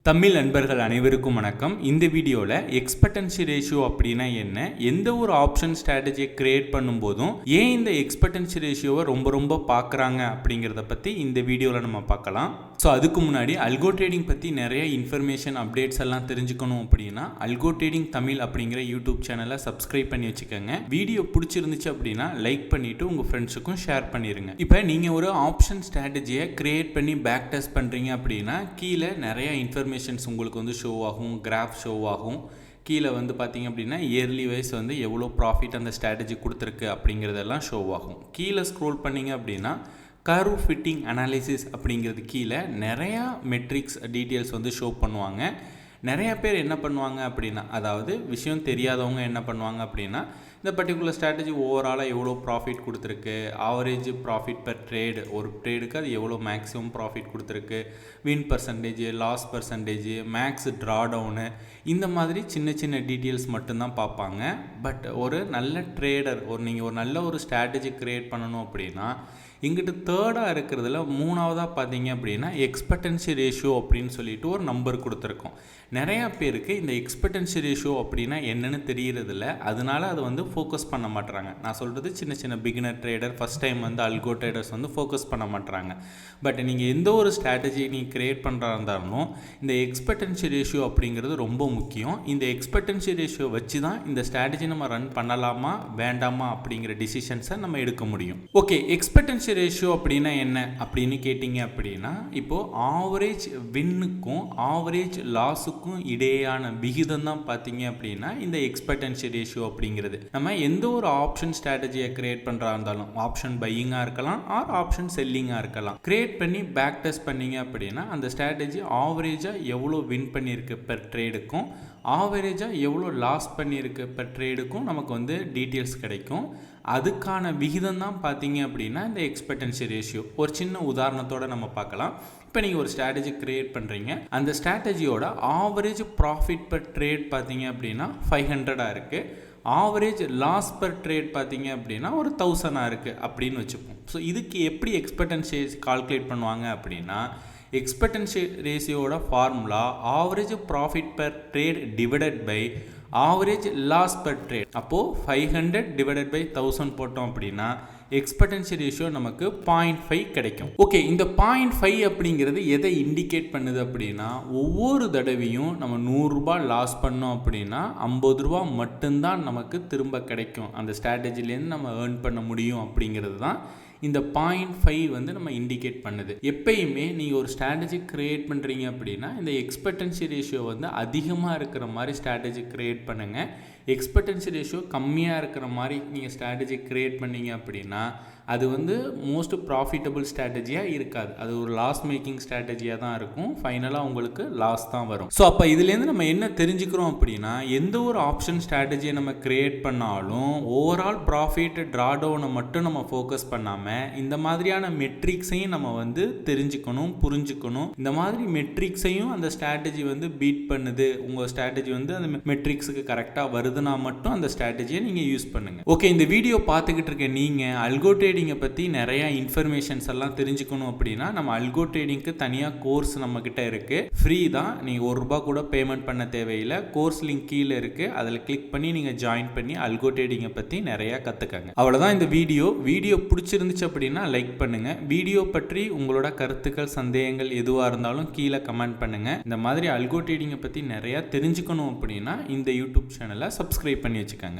தமிழ் நண்பர்கள் அனைவருக்கும் வணக்கம். இந்த வீடியோவில் எக்ஸ்பெக்டன்சி ரேஷியோ அப்படின்னா என்ன, எந்த ஒரு ஆப்ஷன் ஸ்ட்ராட்டஜியை கிரியேட் பண்ணும்போதும் ஏன் இந்த எக்ஸ்பெக்டன்சி ரேஷியோவை ரொம்ப பார்க்குறாங்க அப்படிங்கிறத பற்றி இந்த வீடியோவில் நம்ம பார்க்கலாம். ஸோ அதுக்கு முன்னாடி அல்கோ ட்ரேடிங் பற்றி நிறைய இன்ஃபர்மேஷன் அப்டேட்ஸ் எல்லாம் தெரிஞ்சுக்கணும் அப்படின்னா அல்கோ ட்ரேடிங் தமிழ் அப்படிங்கிற யூடியூப் சேனலை சப்ஸ்கிரைப் பண்ணி வச்சுக்கோங்க. வீடியோ பிடிச்சிருந்துச்சு அப்படின்னா லைக் பண்ணிவிட்டு உங்கள் ஃப்ரெண்ட்ஸுக்கும் ஷேர் பண்ணிடுங்க. இப்போ நீங்கள் ஒரு ஆப்ஷன் ஸ்ட்ராட்டஜியை கிரியேட் பண்ணி பேக் டெஸ்ட் பண்ணுறீங்க அப்படின்னா கீழே நிறைய இன்ஃபர்மேஷன்ஸ் உங்களுக்கு வந்து ஷோ ஆகும், கிராஃப் ஷோ ஆகும். கீழே வந்து பார்த்தீங்க அப்படின்னா இயர்லி வைஸ் வந்து எவ்வளோ ப்ராஃபிட் அந்த ஸ்ட்ராட்டஜி கொடுத்துருக்கு அப்படிங்கிறதெல்லாம் ஷோ ஆகும். கீழே ஸ்க்ரோல் பண்ணிங்க அப்படின்னா கர்வ் ஃபிட்டிங் அனாலிசிஸ் அப்படிங்கிறது கீழே நிறையா மெட்ரிக்ஸ் டீட்டெயில்ஸ் வந்து ஷோ பண்ணுவாங்க. நிறையா பேர் என்ன பண்ணுவாங்க அப்படின்னா, அதாவது விஷயம் தெரியாதவங்க என்ன பண்ணுவாங்க அப்படின்னா, இந்த பர்டிகுலர் ஸ்ட்ராட்டஜி ஓவராலாக எவ்வளோ ப்ராஃபிட் கொடுத்துருக்கு, ஆவரேஜ் ப்ராஃபிட் பர் ட்ரேடு, ஒரு ட்ரேடுக்கு அது எவ்வளோ மேக்ஸிமம் ப்ராஃபிட் கொடுத்துருக்கு, win percentage, loss percentage, max drawdown, இந்த மாதிரி சின்ன சின்ன டீட்டெயில்ஸ் மட்டும்தான் பார்ப்பாங்க. பட் ஒரு நல்ல ட்ரேடர், நீங்கள் ஒரு நல்ல ஒரு ஸ்ட்ராட்டஜி க்ரியேட் பண்ணணும் அப்படின்னா இங்கிட்ட தேர்டாக இருக்கிறதுல மூணாவதாக பார்த்தீங்க அப்படின்னா எக்ஸ்பெக்டன்சி ரேஷியோ அப்படின்னு சொல்லிட்டு ஒரு நம்பர் கொடுத்துருக்கோம். நிறையா பேருக்கு இந்த எக்ஸ்பெக்டன்சி ரேஷியோ அப்படின்னா என்னென்னு தெரியறதில்ல, அதனால அதை வந்து ஃபோக்கஸ் பண்ண மாட்டுறாங்க. நான் சொல்கிறது சின்ன சின்ன பிகினர் ட்ரேடர், ஃபஸ்ட் டைம் வந்து அல்கோ ட்ரேடர்ஸ் வந்து ஃபோக்கஸ் பண்ண மாட்டுறாங்க. பட் நீங்கள் எந்த ஒரு ஸ்ட்ராட்டஜி நீங்கள் க்ரியேட் பண்ணுறா இருந்தாலும் இந்த எக்ஸ்பெக்டன்சி ரேஷியோ அப்படிங்கிறது ரொம்ப முக்கியம். இந்த எக்ஸ்பெக்டன்சி ரேஷியோ வச்சு தான் இந்த ஸ்ட்ராட்டஜி நம்ம ரன் பண்ணலாமா வேண்டாமா அப்படிங்கிற டிசிஷன்ஸை நம்ம எடுக்க முடியும். ஓகே, எக்ஸ்பெக்டன்சி ரேஷியோ அப்படின்னா என்ன அப்படின்னு கேட்டிங்க அப்படின்னா, இப்போது ஆவரேஜ் வின்னுக்கும் ஆவரேஜ் லாஸுக்கும் இடையேயான விகிதம் தான் பார்த்தீங்க அப்படின்னா இந்த எக்ஸ்பெக்டன்சி ரேஷியோ அப்படிங்கிறது. நம்ம எந்த ஒரு ஆப்ஷன் ஸ்ட்ராட்டஜியை கிரியேட் பண்ணுறா இருந்தாலும் ஆப்ஷன் பையிங்காக இருக்கலாம் ஆர் ஆப்ஷன் செல்லிங்காக இருக்கலாம், கிரியேட் பண்ணி பேக் டெஸ்ட் பண்ணிங்க அப்படின்னா அந்த ஸ்ட்ராட்டஜி ஆவரேஜாக எவ்வளோ வின் பண்ணியிருக்கு பெர் ட்ரேடுக்கும் ஆவரேஜாக எவ்வளோ லாஸ் பண்ணியிருக்கு பெர் ட்ரேடுக்கும் நமக்கு வந்து டீட்டெயில்ஸ் கிடைக்கும். அதுக்கான விகிதம் தான் பார்த்தீங்க அப்படின்னா இந்த எக்ஸ்பெக்டன்சி ரேஷியோ. ஒரு சின்ன உதாரணத்தோடு நம்ம பார்க்கலாம். இப்போ நீங்கள் ஒரு ஸ்ட்ராட்டஜி க்ரியேட் பண்ணுறீங்க, அந்த ஸ்ட்ராட்டஜியோட ஆவரேஜ் ப்ராஃபிட் பர் ட்ரேட் பார்த்தீங்க அப்படின்னா 500 இருக்குது, ஆவரேஜ் லாஸ் பர் ட்ரேட் பார்த்தீங்க அப்படின்னா ஒரு 1000 இருக்குது அப்படின்னு வச்சுப்போம். ஸோ இதுக்கு எப்படி எக்ஸ்பெக்டன்சி கால்குலேட் பண்ணுவாங்க அப்படின்னா, எக்ஸ்பெக்டன்சி ரேஷியோட formula average profit per trade divided by average loss per trade. அப்போது 500 டிவைடட் பை 1000 போட்டோம் அப்படின்னா எக்ஸ்பெக்டன்சி ரேஷியோ நமக்கு 0.5 கிடைக்கும். ஓகே, இந்த 0.5 அப்படிங்கிறது எதை இண்டிகேட் பண்ணுது அப்படின்னா, ஒவ்வொரு தடவையும் நம்ம 100 ரூபாய் லாஸ் பண்ணோம் அப்படின்னா 50 ரூபா மட்டும்தான் நமக்கு திரும்ப கிடைக்கும், அந்த ஸ்ட்ராட்டஜிலேருந்து நம்ம ஏர்ன் பண்ண முடியும் அப்படிங்கிறது தான் இந்த 0.5 வந்து நம்ம இண்டிகேட் பண்ணுது. எப்பயுமே நீங்கள் ஒரு ஸ்ட்ராட்டஜி க்ரியேட் பண்ணுறீங்க அப்படின்னா இந்த எக்ஸ்பெக்டன்சி ரேஷியோ வந்து அதிகமாக இருக்கிற மாதிரி ஸ்ட்ராட்டஜி க்ரியேட் பண்ணுங்கள். எக்ஸ்பெக்டன்சி ரேஷியோ கம்மியாக இருக்கிற மாதிரி நீங்கள் ஸ்ட்ராட்டஜி க்ரியேட் பண்ணீங்க அப்படின்னா அது வந்து மோஸ்ட் ப்ராஃபிட்டபிள் ஸ்ட்ராட்டஜியாக இருக்காது, அது ஒரு லாஸ் மேக்கிங் ஸ்ட்ராட்டஜியாக தான் இருக்கும். ஃபைனலாக உங்களுக்கு லாஸ் தான் வரும். ஸோ அப்போ இதுலேருந்து நம்ம என்ன தெரிஞ்சுக்கிறோம் அப்படின்னா, எந்த ஒரு ஆப்ஷன் ஸ்ட்ராட்டஜியை நம்ம க்ரியேட் பண்ணாலும் ஓவரால் ப்ராஃபிட் ட்ரா டவுனை மட்டும் நம்ம ஃபோக்கஸ் பண்ணாமல் இந்த மாதிரியான மெட்ரிக்ஸையும் நம்ம வந்து தெரிஞ்சுக்கணும், புரிஞ்சுக்கணும். இந்த மாதிரி மெட்ரிக்ஸையும் அந்த ஸ்ட்ராட்டஜி வந்து பீட் பண்ணுது, உங்கள் ஸ்ட்ராட்டஜி வந்து அந்த மெட்ரிக்ஸுக்கு கரெக்டாக வருதுன்னா மட்டும் அந்த ஸ்ட்ராட்டஜியை நீங்கள் யூஸ் பண்ணுங்கள். ஓகே, இந்த வீடியோ பார்த்துக்கிட்டு இருக்க நீங்கள் அல்கோ ட்ரேடிங்கை பற்றி நிறையா இன்ஃபர்மேஷன்ஸ் எல்லாம் தெரிஞ்சுக்கணும் அப்படின்னா நம்ம அல்கோ ட்ரேடிங்க்கு தனியாக கோர்ஸ் நம்மக்கிட்ட இருக்குது, ஃப்ரீ தான். நீங்கள் ₹1 கூட பேமெண்ட் பண்ண தேவையில்லை. கோர்ஸ் லிங்க் கீழே இருக்குது, அதில் கிளிக் பண்ணி நீங்கள் ஜாயின் பண்ணி அல்கோ ட்ரேடிங்கை பற்றி நிறையா கற்றுக்கங்க. அவ்வளோதான் இந்த வீடியோ பிடிச்சிருந்துச்சு அப்படின்னா லைக் பண்ணுங்கள். வீடியோ பற்றி உங்களோட கருத்துக்கள், சந்தேகங்கள் எதுவாக இருந்தாலும் கீழே கமெண்ட் பண்ணுங்கள். இந்த மாதிரி அல்கோ ட்ரேடிங்கை பற்றி நிறையா தெரிஞ்சுக்கணும் அப்படின்னா இந்த யூடியூப் சேனலை சப்ஸ்கிரைப் பண்ணி வச்சுக்கோங்க.